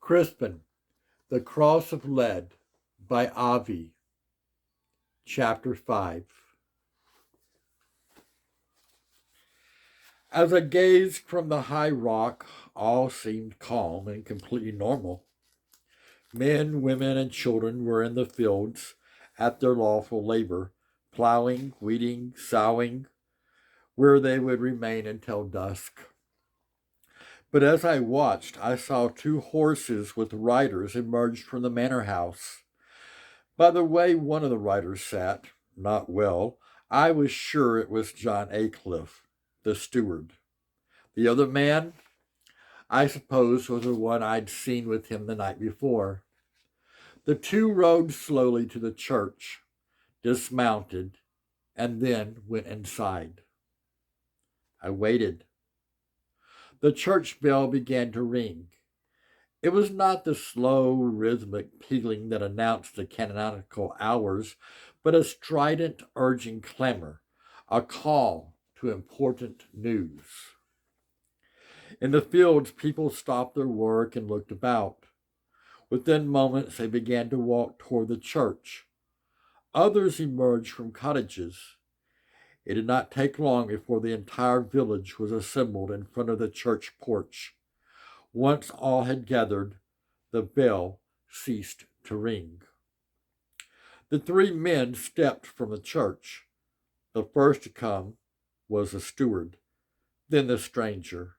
Crispin, The Cross of Lead by Avi, Chapter 5. As I gazed from the high rock, all seemed calm and completely normal. Men, women, and children were in the fields at their lawful labor, plowing, weeding, sowing, where they would remain until dusk. But as I watched, I saw two horses with riders emerge from the manor house. By the way one of the riders sat, not well, I was sure it was John Aycliffe, the steward. The other man, I suppose, was the one I'd seen with him the night before. The two rode slowly to the church, dismounted, and then went inside. I waited. The church bell began to ring. It was not the slow, rhythmic pealing that announced the canonical hours, but a strident, urging clamor, a call to important news. In the fields, people stopped their work and looked about. Within moments, they began to walk toward the church. Others emerged from cottages. It did not take long before the entire village was assembled in front of the church porch. Once all had gathered, the bell ceased to ring. The three men stepped from the church. The first to come was the steward, then the stranger.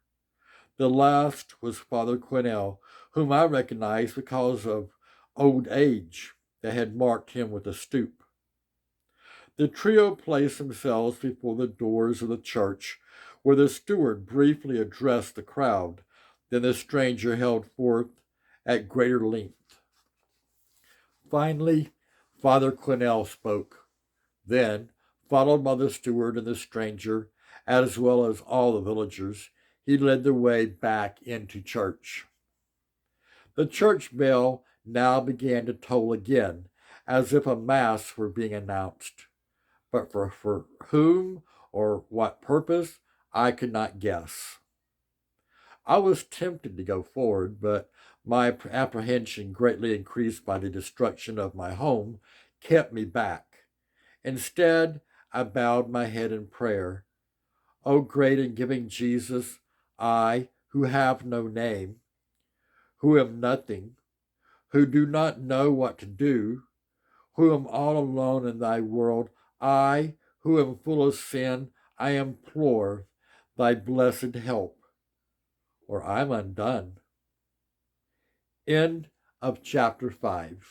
The last was Father Quinnell, whom I recognized because of old age that had marked him with a stoop. The trio placed themselves before the doors of the church, where the steward briefly addressed the crowd. Then the stranger held forth at greater length. Finally, Father Quinnell spoke. Then, followed by the steward and the stranger, as well as all the villagers, he led the way back into church. The church bell now began to toll again, as if a mass were being announced. But for whom or what purpose, I could not guess. I was tempted to go forward, but my apprehension, greatly increased by the destruction of my home, kept me back. Instead, I bowed my head in prayer. O great and giving Jesus, I, who have no name, who am nothing, who do not know what to do, who am all alone in thy world, I, who am full of sin, I implore thy blessed help, or I'm undone. End of chapter 5.